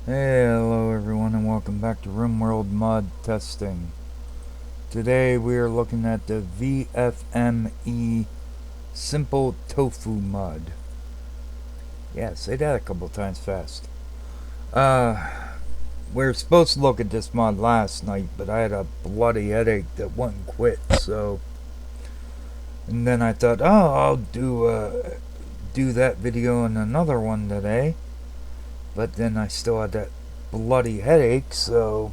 Hey, hello everyone and welcome back to RimWorld Mod Testing. Today we are looking at the VFME Simple Tofu Mod. Yeah, say that a couple times fast. We were supposed to look at this mod last night, but I had a bloody headache that wouldn't quit, so... And then I thought, I'll do that video in another one today. But then I still had that bloody headache, so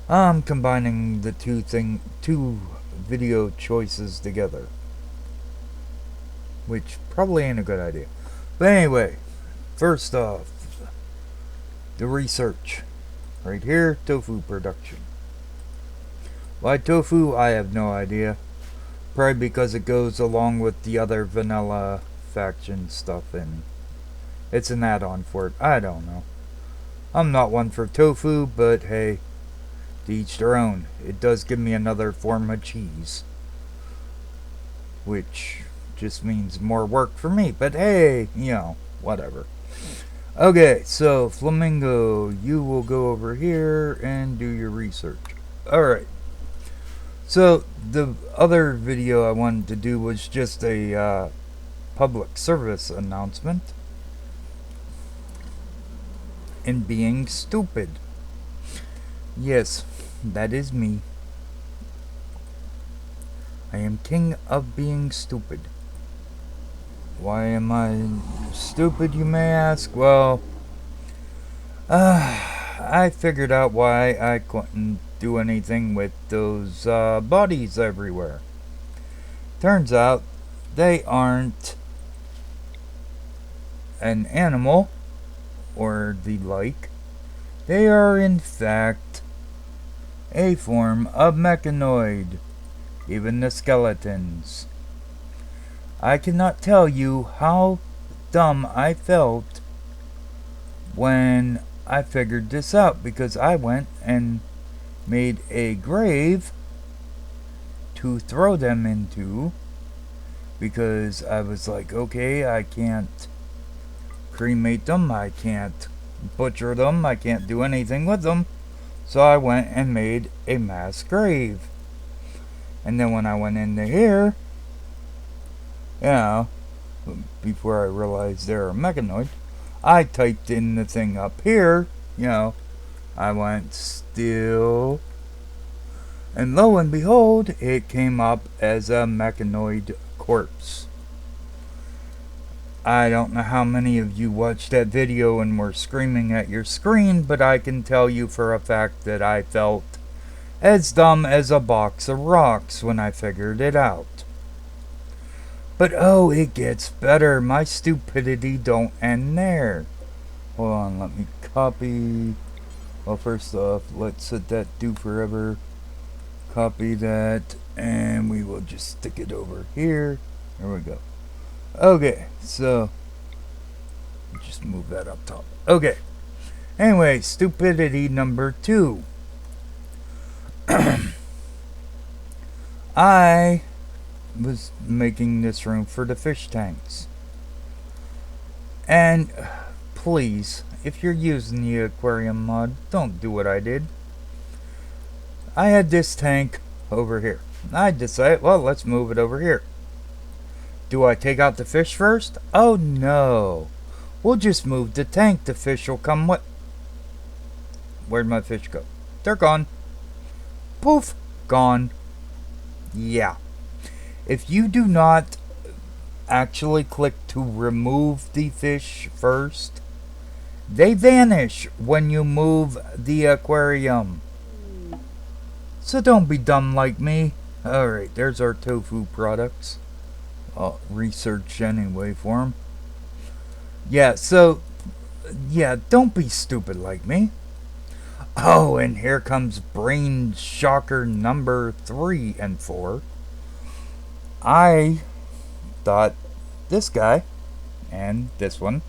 I'm combining the two video choices together, which probably ain't a good idea. But anyway, first off, the research right here: tofu production. Why tofu? I have no idea. Probably because it goes along with the other vanilla faction stuff, and it's an add-on for it. I don't know. I'm not one for tofu, but hey, to each their own. It does give me another form of cheese, which just means more work for me, but hey, whatever. Okay, so Flamingo, you will go over here and do your research. Alright, so the other video I wanted to do was just a public service announcement. And being stupid. Yes, that is me. I am king of being stupid. Why am I stupid, you may ask? Well, I figured out why I couldn't do anything with those bodies everywhere. Turns out they aren't an animal or the like. They are in fact a form of mechanoid, even the skeletons. I cannot tell you how dumb I felt when I figured this out, because I went and made a grave to throw them into, because I was like, okay, I can't cremate them, I can't butcher them, I can't do anything with them. So I went and made a mass grave. And then when I went into here, before I realized they're a mechanoid, I typed in the thing up here, I went still, and lo and behold, it came up as a mechanoid corpse. I don't know how many of you watched that video and were screaming at your screen, but I can tell you for a fact that I felt as dumb as a box of rocks when I figured it out. But oh, it gets better. My stupidity don't end there. Hold on, let me copy. Well, first off, let's set that do forever. Copy that, and we will just stick it over here. There we go. Okay, so just move that up top. Okay. Anyway, stupidity number 2. I was making this room for the fish tanks. And please, if you're using the aquarium mod, don't do what I did. I had this tank over here. I decided, well, let's move it over here. Do I take out the fish first? Oh no. We'll just move the tank. The fish will come with... Where'd my fish go? They're gone. Poof. Gone. Yeah. If you do not actually click to remove the fish first, they vanish when you move the aquarium. So don't be dumb like me. Alright, there's our tofu products. Research anyway for them. Yeah, so, don't be stupid like me. Oh, and here comes brain shocker number 3 and 4. I thought this guy and this one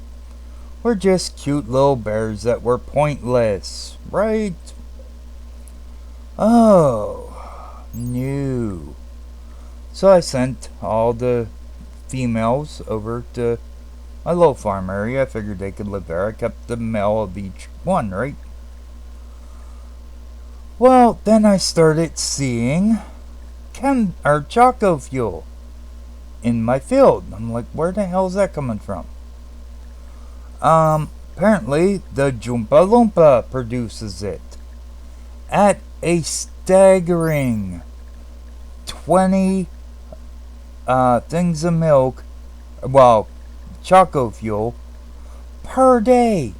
were just cute little bears that were pointless, right? Oh, no. So I sent all the females over to my little farm area. I figured they could live there. I kept the male of each one, right? Well, then I started seeing choco fuel in my field. I'm like, where the hell is that coming from? Apparently the Joompa Loompa produces it at a staggering 20 things of milk, well, choco fuel per day.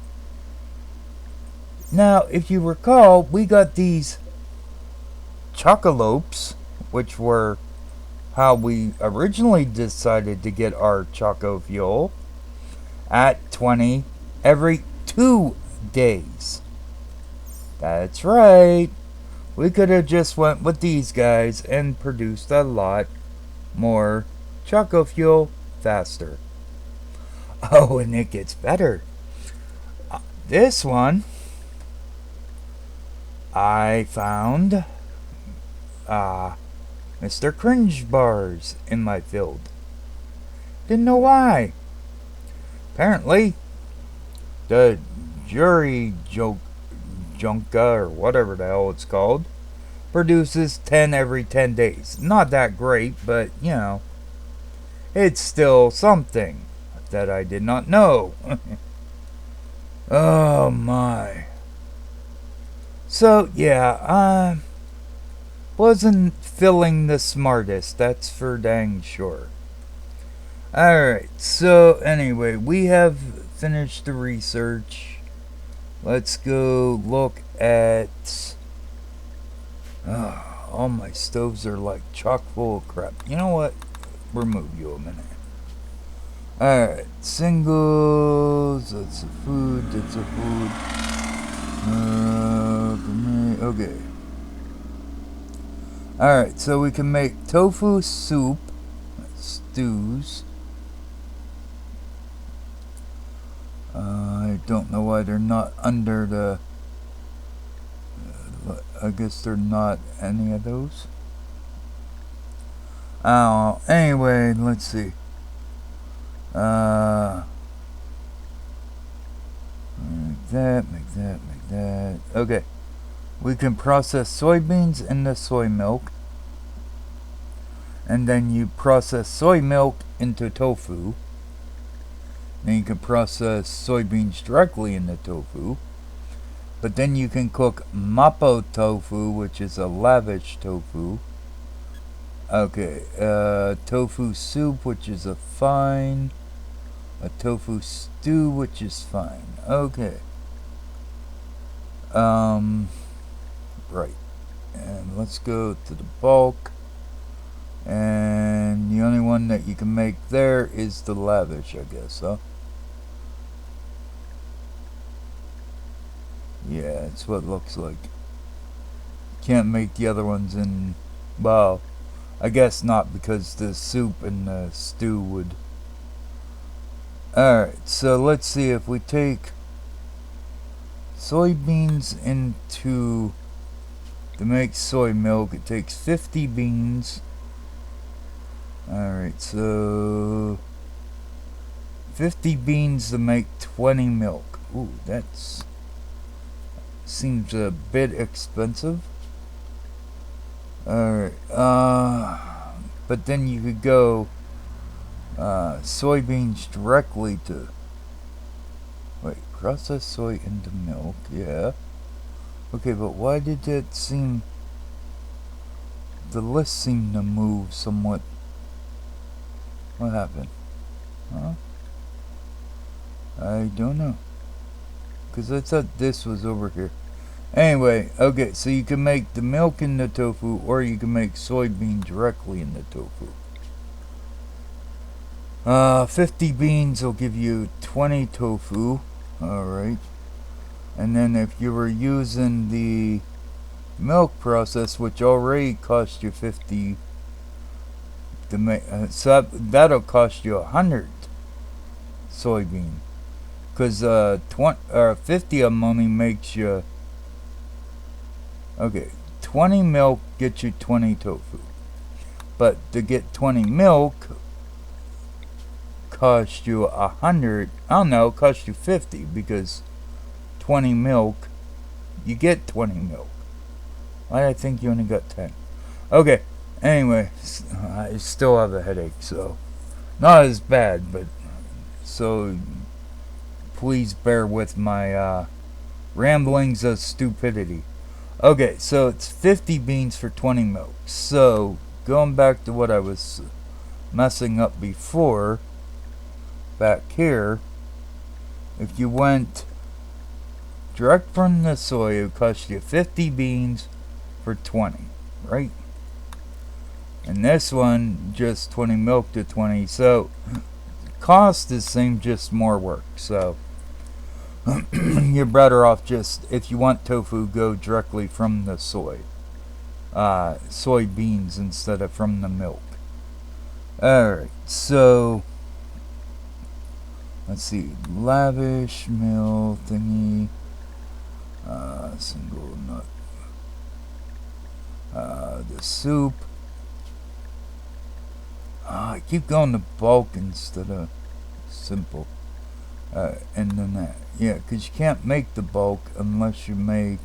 Now, if you recall, we got these chocolopes, which were how we originally decided to get our choco fuel, at 20 every 2 days. That's right. We could have just went with these guys and produced a lot more choco fuel faster. Oh, and it gets better. This one, I found Mr. Cringe bars in my field. Didn't know why. Apparently, the jury junka, or whatever the hell it's called, produces 10 every 10 days. Not that great, but, you know, it's still something that I did not know. Oh, my. So, yeah, I wasn't feeling the smartest, that's for dang sure. Alright, so anyway, we have finished the research. Let's go look at... all my stoves are like chock full of crap. You know what? Remove you a minute. Alright, singles, that's a food, okay. Alright, so we can make tofu soup, stews. I don't know why they're not under the... I guess they're not any of those. Anyway, let's see. Make that. Okay. We can process soybeans into soy milk. And then you process soy milk into tofu. Then you can process soybeans directly into tofu. But then you can cook mapo tofu, which is a lavish tofu. Okay, tofu soup, which is a fine. A tofu stew, which is fine. Okay. Right. And let's go to the bulk. And the only one that you can make there is the lavish, I guess, huh? Yeah, it's what it looks like. Can't make the other ones in... Well, I guess not, because the soup and the stew would... Alright, so let's see if we take soybeans into... To make soy milk, it takes 50 beans. Alright, so... 50 beans to make 20 milk. Ooh, that's... Seems a bit expensive. Alright, but then you could go soybeans directly to... Wait, process soy into milk, yeah. Okay, but why did that seem... The list seemed to move somewhat. What happened? Huh? I don't know. Because I thought this was over here. Anyway, okay, so you can make the milk in the tofu, or you can make soybean directly in the tofu. 50 beans will give you 20 tofu. Alright. And then if you were using the milk process, which already cost you 50 to make, so that'll cost you 100 soybean. Because 50 of them only makes you... Okay, 20 milk gets you 20 tofu. But to get 20 milk cost you 100. I don't know, it cost you 50 because 20 milk, you get 20 milk. Why I think you only got 10. Okay, anyway, I still have a headache, so not as bad, but so please bear with my ramblings of stupidity. Okay, so it's 50 beans for 20 milk. So going back to what I was messing up before, back here, if you went direct from the soy, it would cost you 50 beans for 20, right? And this one, just 20 milk to 20. So cost is the same, just more work. So you're better off just, if you want tofu, go directly from the soy. Soybeans instead of from the milk. Alright, so let's see. Lavish meal thingy. Single nut. The soup. I keep going to bulk instead of simple. And then that. Yeah, because you can't make the bulk unless you make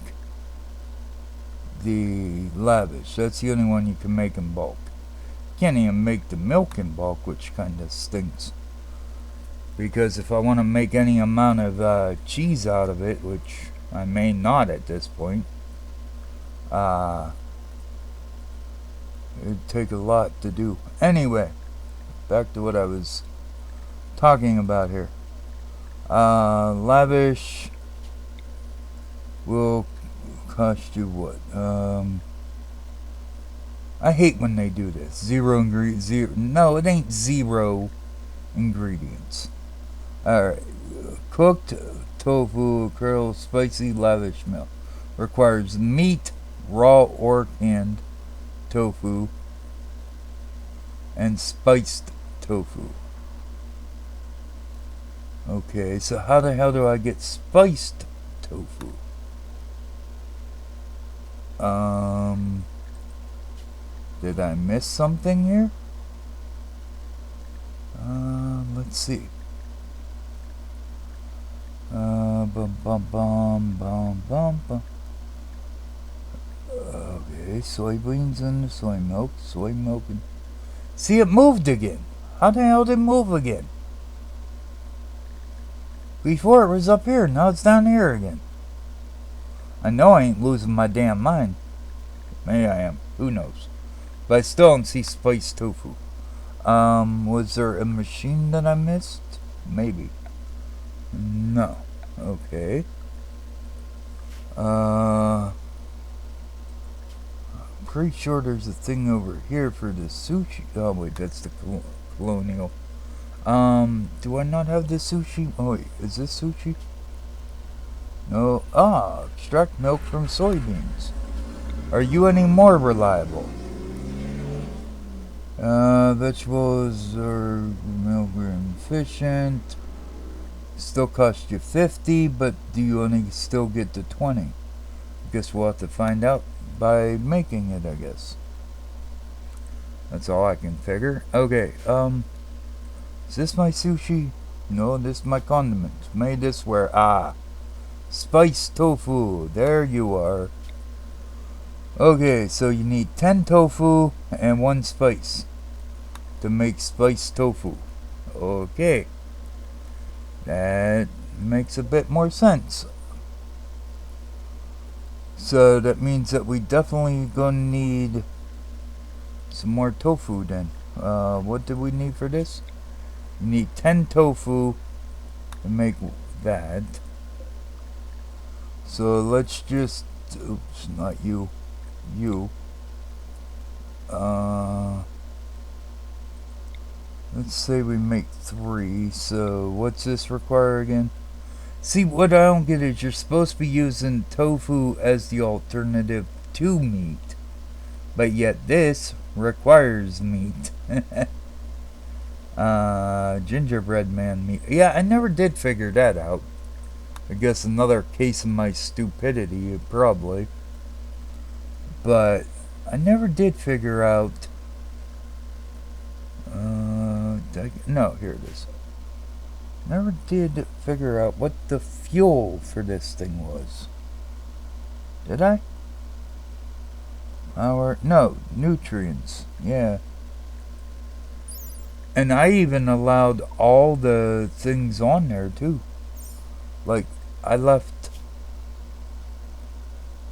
the lavish. That's the only one you can make in bulk. You can't even make the milk in bulk, which kind of stinks. Because if I want to make any amount of cheese out of it, which I may not at this point, it'd take a lot to do. Anyway, back to what I was talking about here. Lavish will cost you what? I hate when they do this. Zero ingredients. No, it ain't zero ingredients. Alright. Cooked tofu, curl, spicy, lavish meal. Requires meat, raw or canned tofu, and spiced tofu. Okay, so how the hell do I get spiced tofu? Did I miss something here? Let's see. Okay, soybeans and the soy milk. Soy milk and... See, it moved again. How the hell did it move again? Before it was up here, now it's down here again. I know I ain't losing my damn mind. Maybe I am. Who knows? But I still don't see spiced tofu. Was there a machine that I missed? Maybe. No. Okay. I'm pretty sure there's a thing over here for the sushi. Oh wait, that's the colonial. Do I not have the sushi? Oh wait, is this sushi? No. Extract milk from soybeans. Are you any more reliable? Vegetables are milk efficient. Still cost you 50, but do you only still get the 20? Guess we'll have to find out by making it, I guess. That's all I can figure. Okay, is this my sushi? No, this is my condiments. Made this where, spiced tofu. There you are. Okay, so you need 10 tofu and 1 spice to make spiced tofu. Okay. That makes a bit more sense. So that means that we definitely gonna need some more tofu then. What do we need for this? We need 10 tofu to make that. So let's just... Oops, not you. Let's say we make 3. So what's this require again? See, what I don't get is you're supposed to be using tofu as the alternative to meat, but yet this requires meat. Gingerbread man meat. Yeah, I never did figure that out. I guess another case of my stupidity, probably. But I never did figure out... no, here it is. Never did figure out what the fuel for this thing was. Did I? No, nutrients. Yeah. And I even allowed all the things on there too. Like, I left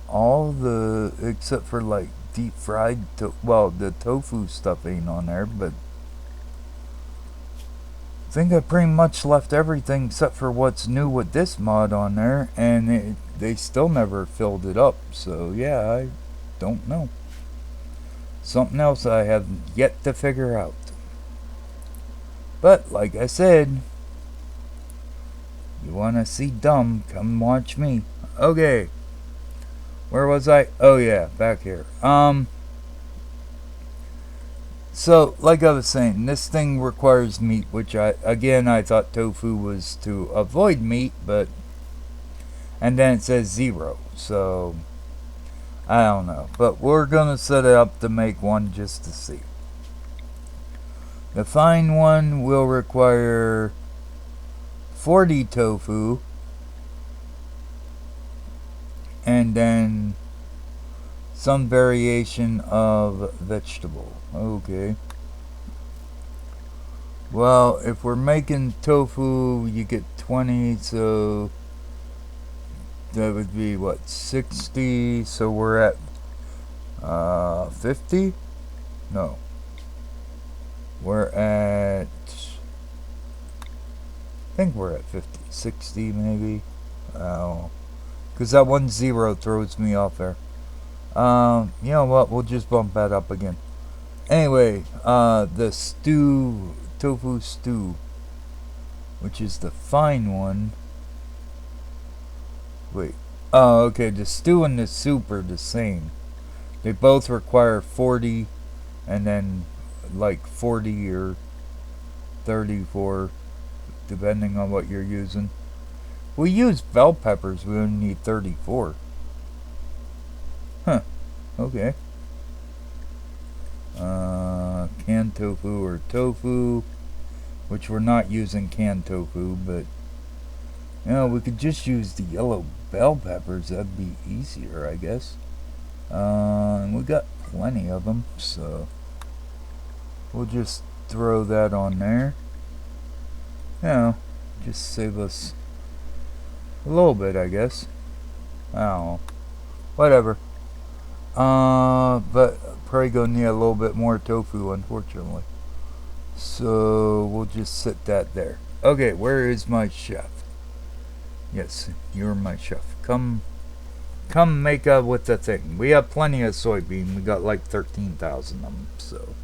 all the, except for like deep fried, well, the tofu stuff ain't on there, but I think I pretty much left everything except for what's new with this mod on there, and they still never filled it up, so yeah, I don't know. Something else I have yet to figure out. But, like I said, you wanna see dumb, come watch me. Okay. Where was I? Oh yeah, back here. So, like I was saying, this thing requires meat, which I thought tofu was to avoid meat, but, and then it says 0, so, I don't know. But we're gonna set it up to make one just to see. The fine one will require 40 tofu, and then some variation of vegetable. Okay. Well, if we're making tofu, you get 20, so that would be what, 60, so we're at 50? No. We're at, I think we're at 50, 60 maybe. Oh, because that 1 0 throws me off there. You know what? We'll just bump that up again. Anyway, the stew, tofu stew, which is the fine one. Wait. Oh, okay. The stew and the soup are the same. They both require 40, and then like 40 or 34, depending on what you're using. We use bell peppers. We only need 34. Huh. Okay. Canned tofu or tofu, which we're not using canned tofu, but you know, we could just use the yellow bell peppers. That'd be easier, I guess. And we got plenty of them, so we'll just throw that on there. You know, just save us a little bit, I guess. I don't know. Whatever. But probably gonna need a little bit more tofu, unfortunately. So we'll just sit that there. Okay, where is my chef? Yes, you're my chef. Come make up with the thing. We have plenty of soybean. We got like 13,000 of them, so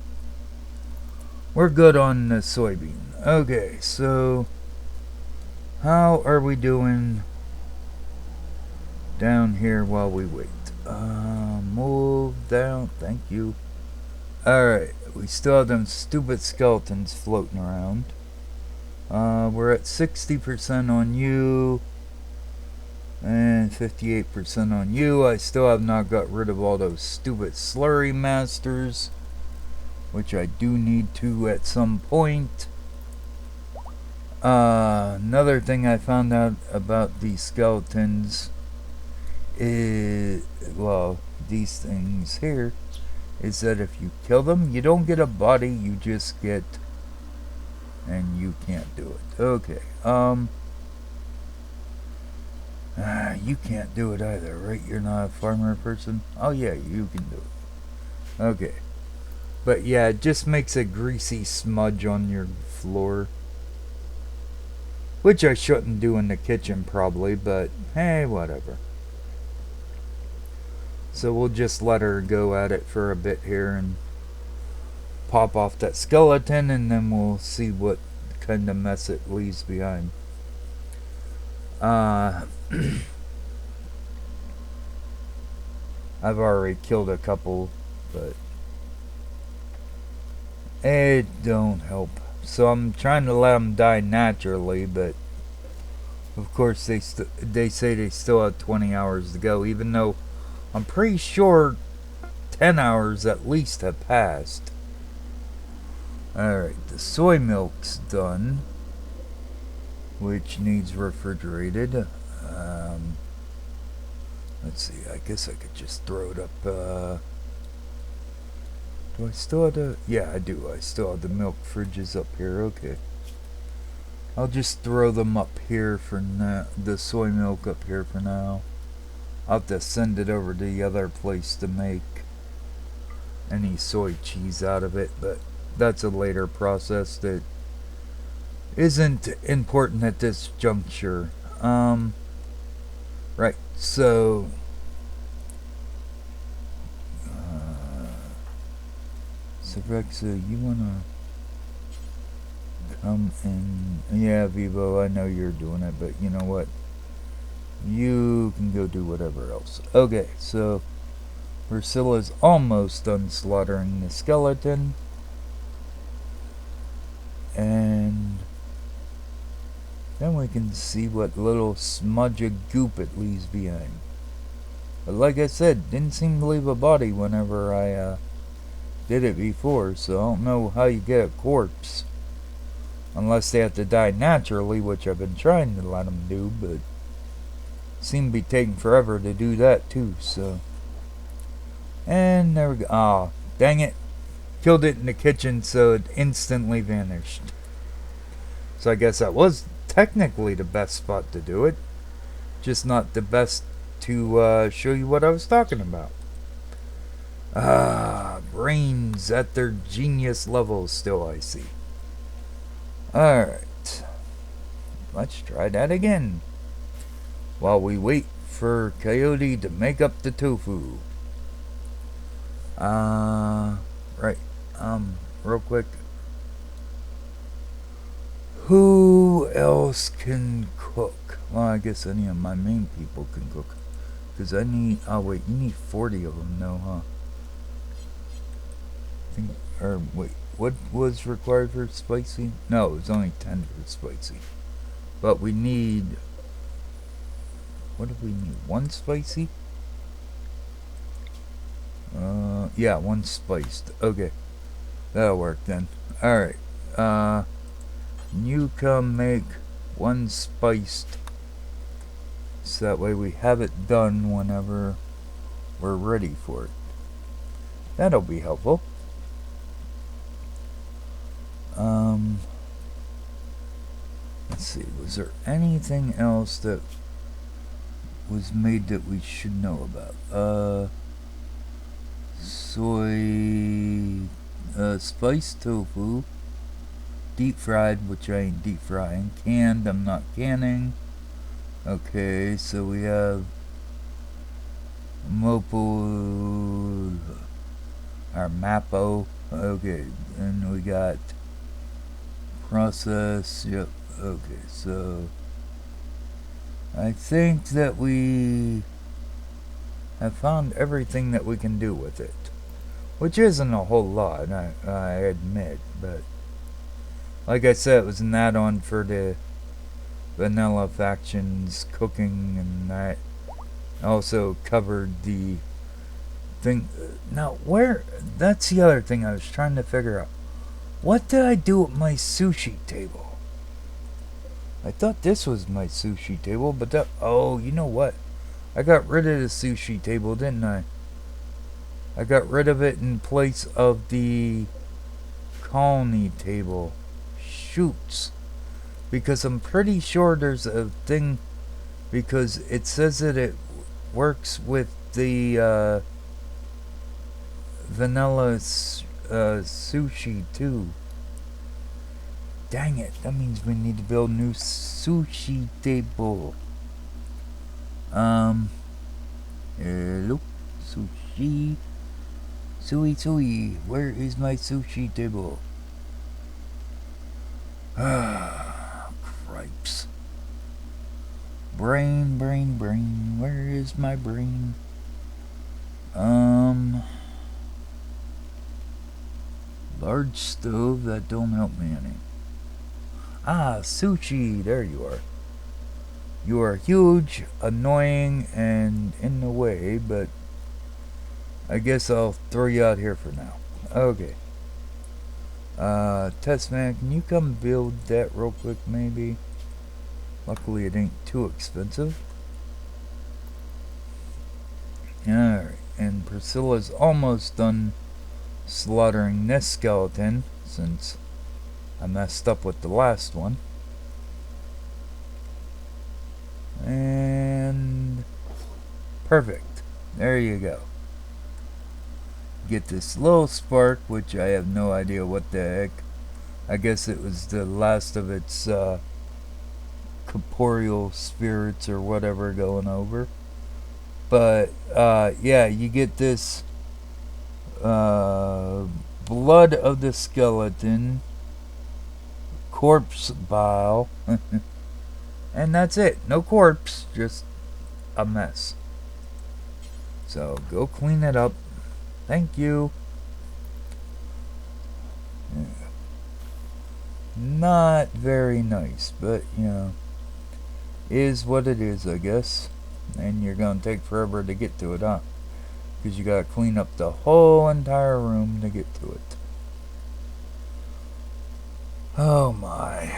we're good on the soybean. Okay, so how are we doing down here while we wait? Move down. Thank you. Alright, we still have them stupid skeletons floating around. We're at 60% on you and 58% on you. I still have not got rid of all those stupid slurry masters, which I do need to at some point. Another thing I found out about these skeletons is, well, these things here, is that if you kill them, you don't get a body, you just get, and you can't do it. Okay, you can't do it either, right? You're not a farmer person? Oh yeah, you can do it. Okay. But yeah, it just makes a greasy smudge on your floor. Which I shouldn't do in the kitchen probably, but hey, whatever. So we'll just let her go at it for a bit here and pop off that skeleton, and then we'll see what kind of mess it leaves behind. I've already killed a couple, but it don't help. So I'm trying to let them die naturally, but of course they say they still have 20 hours to go, even though I'm pretty sure 10 hours at least have passed. Alright, the soy milk's done. which needs refrigerated. Let's see, I guess I could just throw it up. Do I still have the... Yeah, I do. I still have the milk fridges up here. Okay. I'll just throw them up here for now. The soy milk up here for now. I'll have to send it over to the other place to make any soy cheese out of it, but that's a later process that isn't important at this juncture. Right, so Rexa, you wanna come in? Yeah, Vivo, I know you're doing it, but you know what? You can go do whatever else. Okay, so Ursula's almost done slaughtering the skeleton. And then we can see what little smudge of goop it leaves behind. But like I said, didn't seem to leave a body whenever I did it before, so I don't know how you get a corpse. Unless they have to die naturally, which I've been trying to let them do, but seem to be taking forever to do that too, so. And there we go. Aw, dang it. Killed it in the kitchen, so it instantly vanished. So I guess that was technically the best spot to do it. Just not the best to show you what I was talking about. Brains at their genius levels still, I see. Alright. Let's try that again. While we wait for Kayedon to make up the tofu. Right. Real quick. Who else can cook? Well, I guess any of my main people can cook. Because I need... Oh, wait. You need 40 of them, though, huh? Or, wait. What was required for spicy? No, it was only 10 for spicy. But we need... What do we need? 1 spicy? Yeah, 1 spiced. Okay. That'll work then. Alright. You come make 1 spiced. So that way we have it done whenever we're ready for it. That'll be helpful. Let's see, was there anything else that was made that we should know about? Soy spiced tofu, deep fried, which I ain't deep frying, canned, I'm not canning. Okay, so we have Mopo, our Mapo, okay, and we got process, yep, okay, so I think that we have found everything that we can do with it, which isn't a whole lot, I admit, but like I said, it was an add-on for the vanilla factions cooking, and that also covered the thing. Now, that's the other thing I was trying to figure out. What did I do at my sushi table? I thought this was my sushi table, but that... Oh, you know what? I got rid of the sushi table, didn't I? I got rid of it in place of the colony table. Shoots. Because I'm pretty sure there's a thing... Because it says that it works with the vanilla sushi too. Dang it, that means we need to build a new sushi table. Hello, sushi. Sui, where is my sushi table? Cripes. Brain, where is my brain? Large stove, that don't help me any. Sushi, there you are. You are huge, annoying, and in the way, but I guess I'll throw you out here for now. Okay. Testman, can you come build that real quick, maybe? Luckily it ain't too expensive. Alright, and Priscilla's almost done slaughtering this skeleton, since I messed up with the last one. And perfect. There you go. Get this little spark, which I have no idea what the heck. I guess it was the last of its corporeal spirits or whatever going over. But yeah, you get this blood of the skeleton, corpse bile, and that's it. No corpse, just a mess. So go clean it up. Thank you. Not very nice, but you know, is what it is, I guess. And you're gonna take forever to get to it, huh? Because you gotta clean up the whole entire room to get to it. Oh my.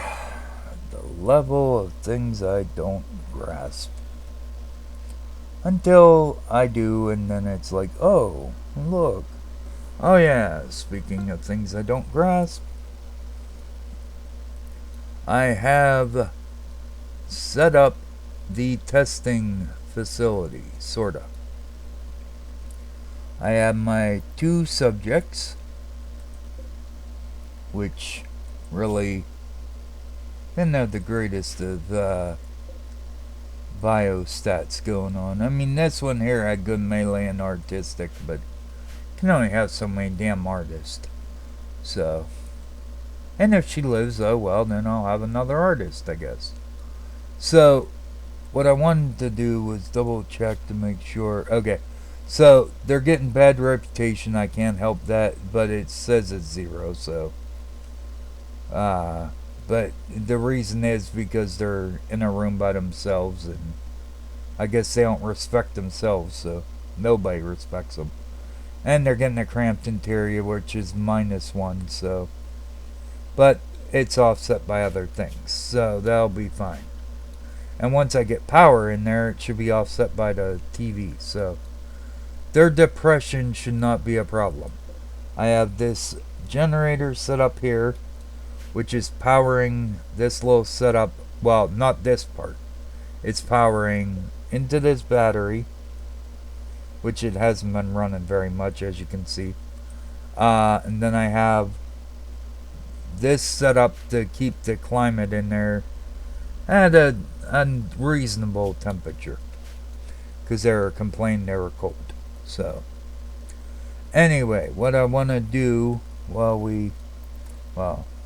The level of things I don't grasp. Until I do, and then it's like, oh, look. Oh yeah, speaking of things I don't grasp, I have set up the testing facility, sorta. I have my 2 subjects, which really didn't have the greatest of bio stats going on. I mean, this one here had good melee and artistic, but can only have so many damn artists. So, and if she lives, oh well, then I'll have another artist, I guess. So, what I wanted to do was double check to make sure. Okay, so they're getting bad reputation. I can't help that, but it says it's 0. So, but the reason is because they're in a room by themselves, and I guess they don't respect themselves. So nobody respects them, and they're getting a cramped interior, which is -1. So, but it's offset by other things, so that'll be fine. And once I get power in there, it should be offset by the TV. So their depression should not be a problem. I have this generator set up here, which is powering this little setup. Well, not this part. It's powering into this battery, which it hasn't been running very much, as you can see. And then I have this set up to keep the climate in there at a reasonable temperature, because they were complaining they were cold. So anyway, what I want to do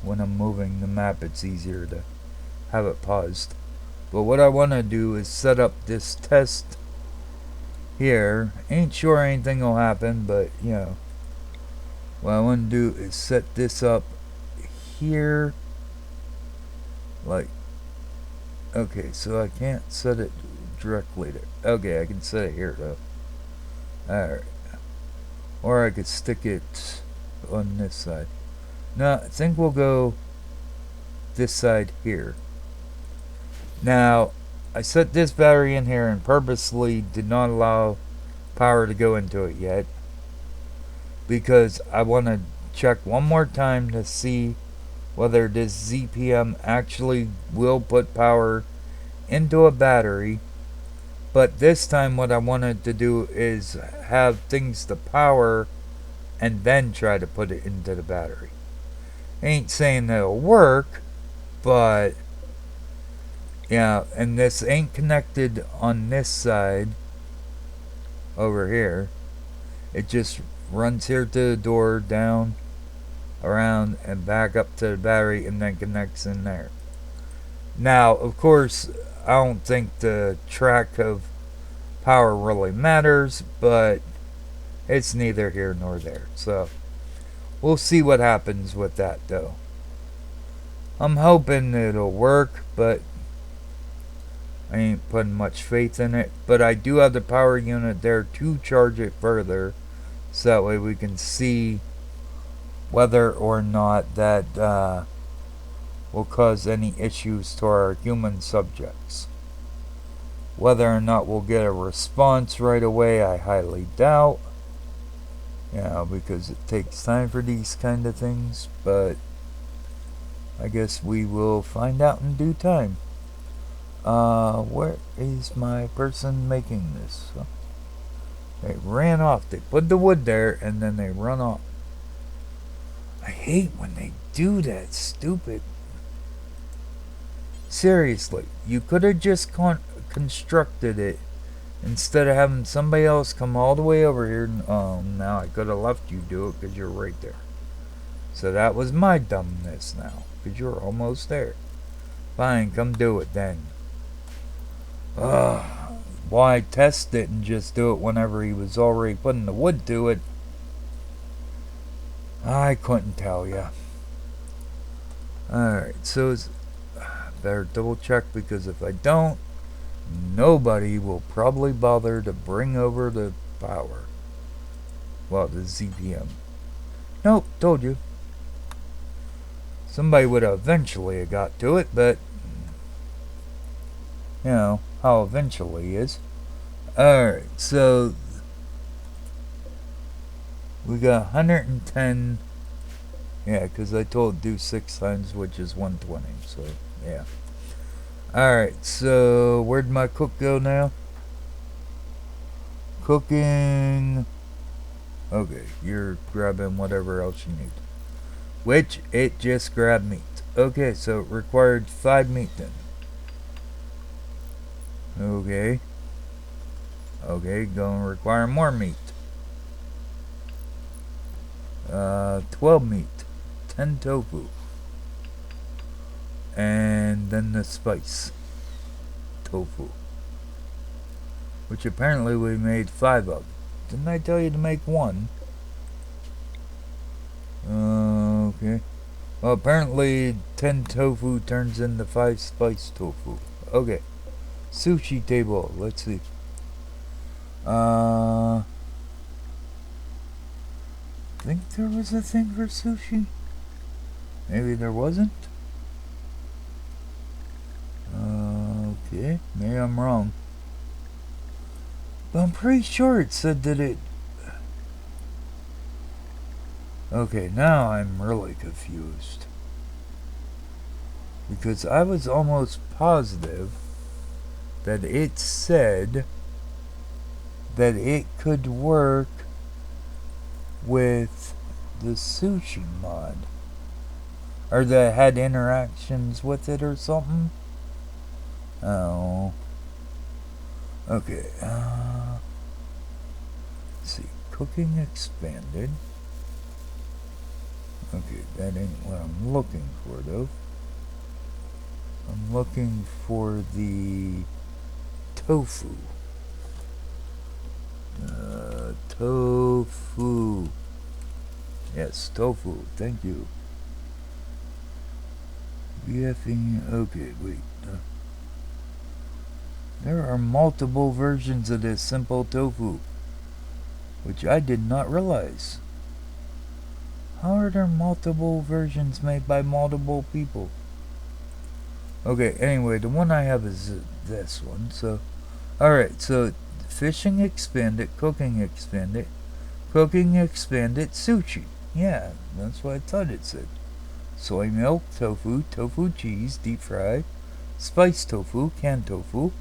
when I'm moving the map, it's easier to have it paused. But what I want to do is set up this test here. Ain't sure anything will happen, but you know, what I want to do is set this up here. Like, okay, so I can't set it directly there. Okay, I can set it here though. Alright. Or I could stick it on this side. No, I think we'll go this side here. Now, I set this battery in here and purposely did not allow power to go into it yet, because I want to check one more time to see whether this ZPM actually will put power into a battery. But this time what I wanted to do is have things to power and then try to put it into the battery. Ain't saying that it'll work, but yeah, and this ain't connected on this side over here. It just runs here to the door, down, around, and back up to the battery, and then connects in there. Now, of course, I don't think the track of power really matters, but it's neither here nor there. So we'll see what happens with that, though. I'm hoping it'll work, but I ain't putting much faith in it. But I do have the power unit there to charge it further, so that way we can see whether or not that will cause any issues to our human subjects. Whether or not we'll get a response right away, I highly doubt. Because it takes time for these kind of things, but I guess we will find out in due time. Where is my person making this? They ran off. They put the wood there and then they run off. I hate when they do that. Stupid. Seriously, you could have just constructed it instead of having somebody else come all the way over here. Now I could have left you do it because you're right there. So that was my dumbness now, because you're almost there. Fine, come do it then. Why test it and just do it whenever he was already putting the wood to it? I couldn't tell ya. Alright, so better double check, because if I don't, nobody will probably bother to bring over the power. Well, the ZPM. Nope, told you. Somebody would have eventually have got to it, but you know how eventually is. Alright, so we got 110. Yeah, because I told do 6 times, which is 120. So, yeah. Alright, so where'd my cook go now? Cooking. Okay, you're grabbing whatever else you need. Which, it just grabbed meat. Okay, so it required 5 meat then. Okay. Okay, gonna require more meat. 12 meat. 10 tofu. And then the spice. Tofu. Which apparently we made 5 of. Didn't I tell you to make 1? Okay. Well, apparently 10 tofu turns into 5 spice tofu. Okay. Sushi table. Let's see. I think there was a thing for sushi. Maybe there wasn't. Okay. Maybe I'm wrong. But I'm pretty sure it said that it... Okay, now I'm really confused. Because I was almost positive that it said that it could work with the sushi mod. Or that had interactions with it or something. Oh. Okay, let's see. Cooking expanded. Okay, that ain't what I'm looking for, though. I'm looking for the tofu. Tofu. Yes, tofu. Thank you. VFME. Okay, wait. There are multiple versions of this simple tofu, which I did not realize. How are there multiple versions made by multiple people? Okay, anyway, the one I have is this one. So, alright, so fishing expanded, cooking expanded, sushi. Yeah, that's what I thought it said. Soy milk, tofu, tofu cheese, deep fry, spiced tofu, canned tofu,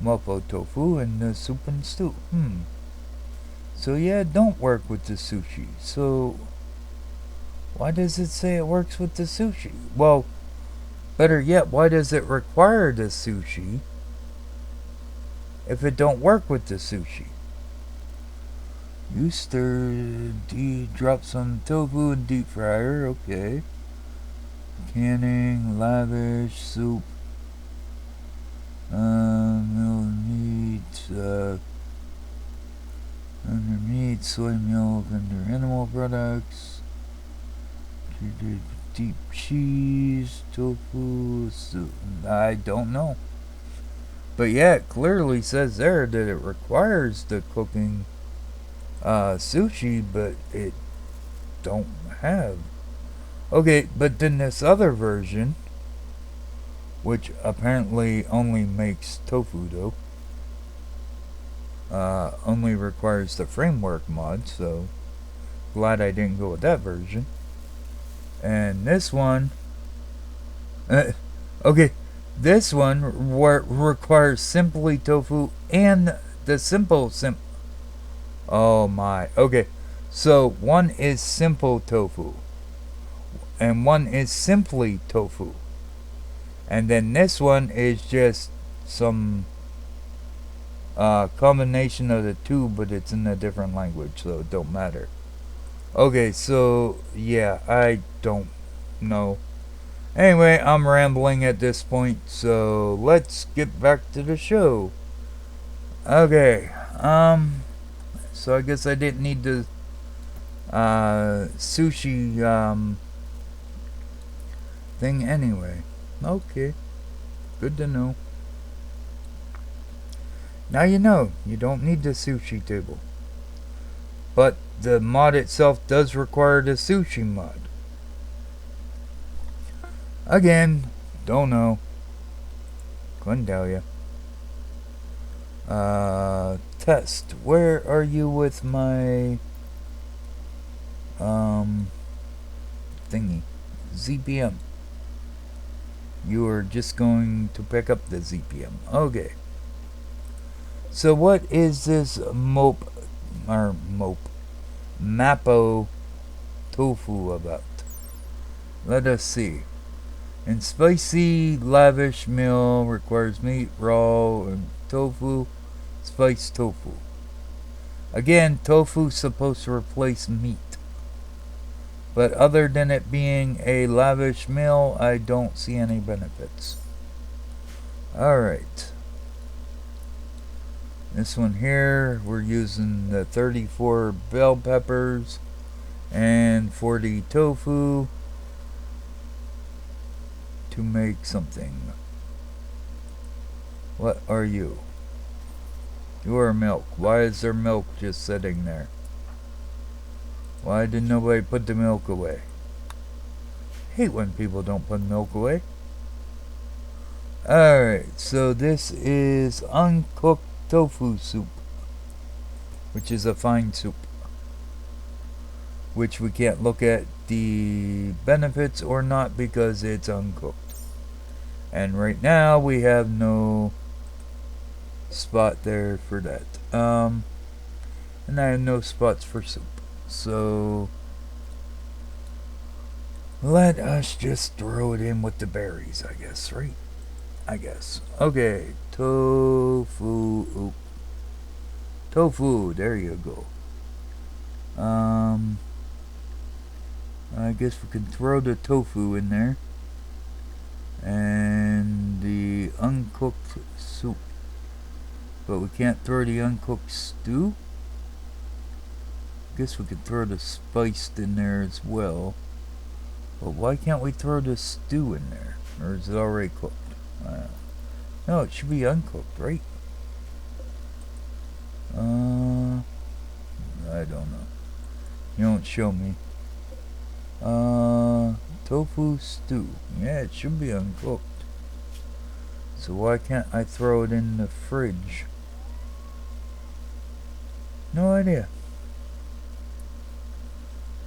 mapo tofu, and the soup and stew. So yeah, it don't work with the sushi. So why does it say it works with the sushi? Well, better yet, why does it require the sushi if it don't work with the sushi? You drop some tofu in deep fryer, okay. Canning, lavish, soup, milled meat, under meat, soy milk, under animal products, deep cheese, tofu, soup. I don't know. But yeah, it clearly says there that it requires the cooking sushi, but it don't have. Okay, but then this other version which apparently only makes tofu though. Only requires the framework mod, so glad I didn't go with that version. And this one, okay, this one requires simply tofu and the oh my, okay, so one is simple tofu and one is simply tofu, and then this one is just some combination of the two, but it's in a different language, so it don't matter. Okay, so yeah, I don't know. Anyway, I'm rambling at this point, so let's get back to the show. Okay, so I guess I didn't need the sushi thing anyway. Okay, good to know. Now you know, you don't need the sushi table. But the mod itself does require the sushi mod. Again, don't know. Couldn't tell you. Test. Where are you with my thingy? ZPM. You are just going to pick up the ZPM. Okay. So what is this Mapo tofu about? Let us see. And spicy lavish meal requires meat, raw, and tofu, spiced tofu. Again, tofu supposed to replace meat. But other than it being a lavish meal, I don't see any benefits. Alright. This one here, we're using the 34 bell peppers and 40 tofu to make something. What are you? You are milk. Why is there milk just sitting there? Why did nobody put the milk away? Hate when people don't put milk away. Alright, so this is uncooked tofu soup, which is a fine soup, which we can't look at the benefits or not because it's uncooked. And right now we have no spot there for that. And I have no spots for soup. So let us just throw it in with the berries, I guess, right? I guess. Okay, tofu. Tofu, there you go. I guess we can throw the tofu in there. And the uncooked soup. But we can't throw the uncooked stew. I guess we could throw the spiced in there as well. But why can't we throw the stew in there? Or is it already cooked? No, it should be uncooked, right? I don't know. You don't show me. Tofu stew. Yeah, it should be uncooked. So why can't I throw it in the fridge? No idea.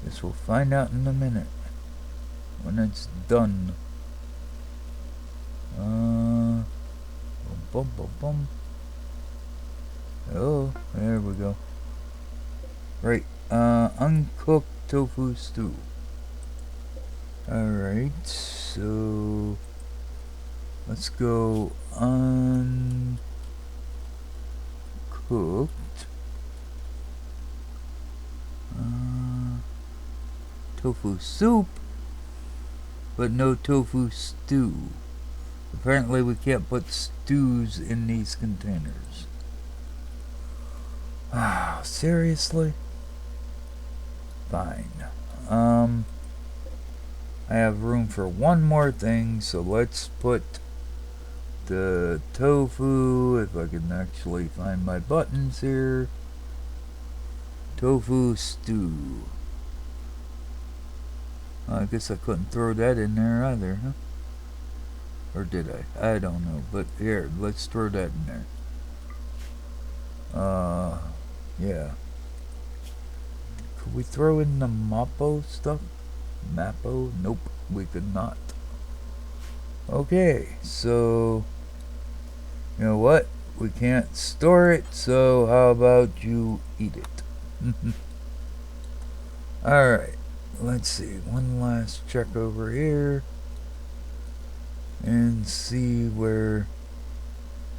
Guess we'll find out in a minute. When it's done. Bum, bum, bum, bum. Oh, there we go. Right, uncooked tofu stew. Alright, so let's go uncooked tofu soup, but no tofu stew. Apparently we can't put stews in these containers. Seriously? Fine. I have room for one more thing, so let's put the tofu, if I can actually find my buttons here. Tofu stew. I guess I couldn't throw that in there either, huh? Or did I? I don't know. But here, let's throw that in there. Yeah. Could we throw in the Mappo stuff? Mappo? Nope, we could not. Okay, so... You know what? We can't store it, so how about you eat it? Alright, let's see. One last check over here. And see where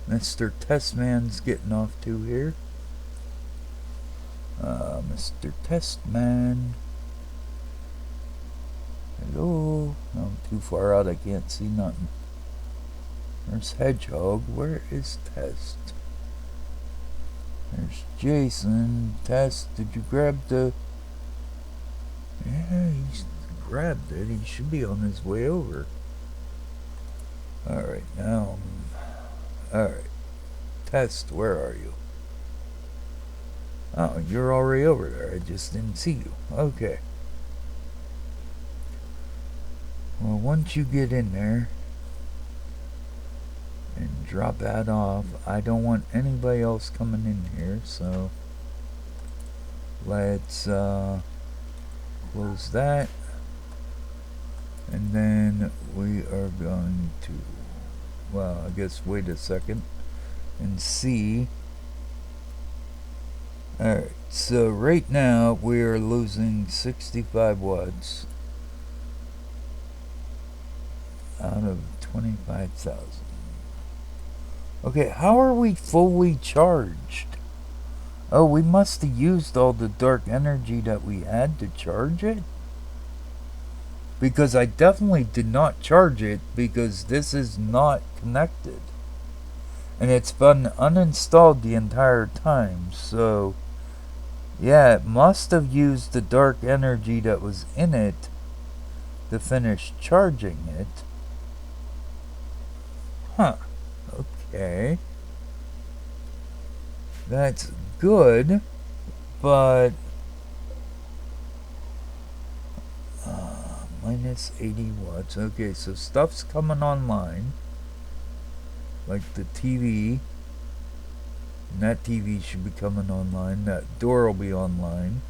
Mr. Testman's getting off to here. Mr. Testman. Hello. I'm too far out, I can't see nothing. There's Hedgehog. Where is Test? There's Jason. Test, did you grab the... Yeah, he's grabbed it. He should be on his way over. Alright, now... Alright. Test, where are you? Oh, you're already over there. I just didn't see you. Okay. Well, once you get in there and drop that off, I don't want anybody else coming in here, so let's close that. And then we are going to, well, I guess wait a second and see. Alright, so right now we are losing 65 watts out of 25,000. Okay, how are we fully charged? Oh, we must have used all the dark energy that we had to charge it? Because I definitely did not charge it because this is not connected. And it's been uninstalled the entire time, so... Yeah, it must have used the dark energy that was in it to finish charging it. Huh. Okay. That's good, but... minus 80 watts. Okay, so stuff's coming online. Like the TV. And that TV should be coming online. That door will be online.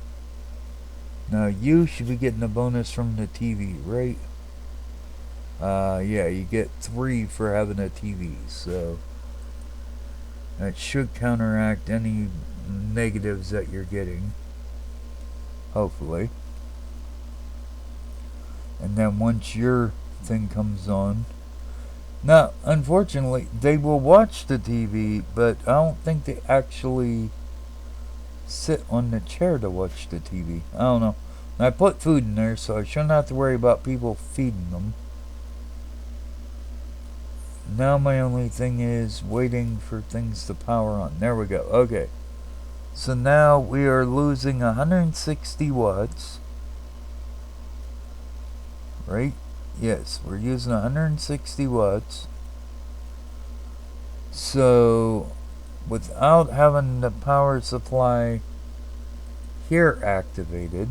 Now you should be getting a bonus from the TV, right? Yeah, you get 3 for having a TV, so that should counteract any negatives that you're getting. Hopefully. And then once your thing comes on, now, unfortunately, they will watch the TV, but I don't think they actually sit on the chair to watch the TV. I don't know. I put food in there, so I shouldn't have to worry about people feeding them. Now my only thing is waiting for things to power on. There we go. Okay. So now we are losing 160 watts. Right? Yes, we're using 160 watts. So, without having the power supply here activated,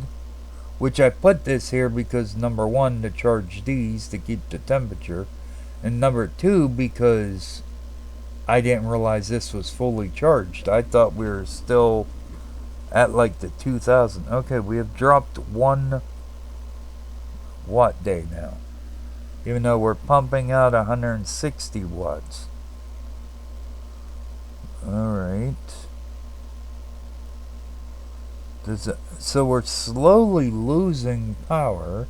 which I put this here because number 1, to charge these to keep the temperature, and number 2, because I didn't realize this was fully charged. I thought we were still at like the 2000. Okay, we have dropped 1 watt day now. Even though we're pumping out 160 watts. Alright. So we're slowly losing power.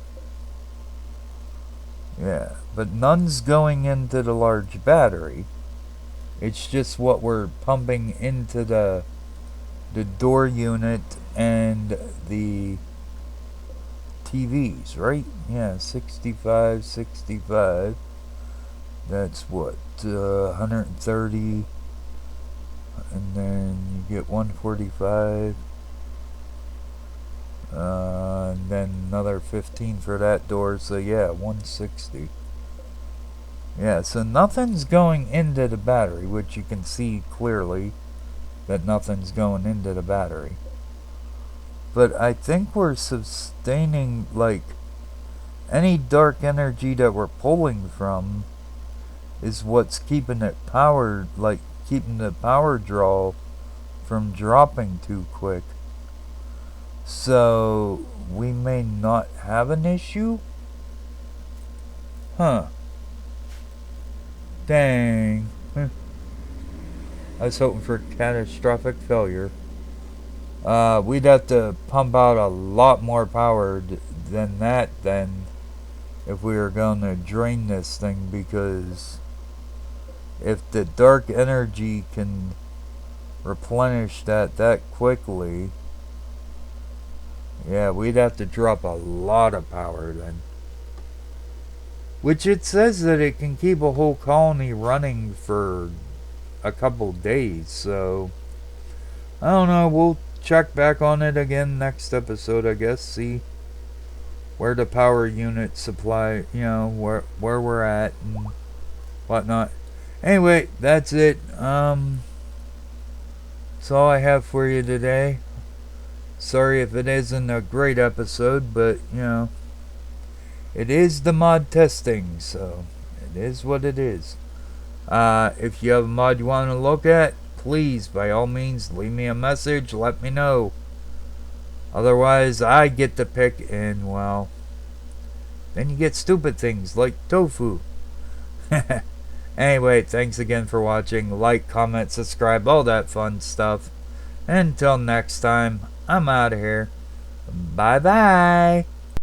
Yeah, but none's going into the large battery. It's just what we're pumping into the door unit and the TVs, right? Yeah, 65, 65. That's what, 130. And then you get 145. And then another 15 for that door. So yeah, 160. Yeah, so nothing's going into the battery, which you can see clearly that nothing's going into the battery. But I think we're sustaining, like, any dark energy that we're pulling from is what's keeping it powered, like keeping the power draw from dropping too quick. So we may not have an issue? Huh. Dang. I was hoping for catastrophic failure. We'd have to pump out a lot more power than that then if we were going to drain this thing, because if the dark energy can replenish that quickly, yeah, we'd have to drop a lot of power then. Which it says that it can keep a whole colony running for a couple days, so I don't know, we'll check back on it again next episode, I guess, see where the power unit supply, where we're at and whatnot. Anyway, that's it. That's all I have for you today. Sorry if it isn't a great episode, but it is the mod testing, so it is what it is. If you have a mod you want to look at, please, by all means, leave me a message, let me know. Otherwise, I get to pick, and, well, then you get stupid things like tofu. Anyway, thanks again for watching. Like, comment, subscribe, all that fun stuff. Until next time, I'm out of here. Bye-bye.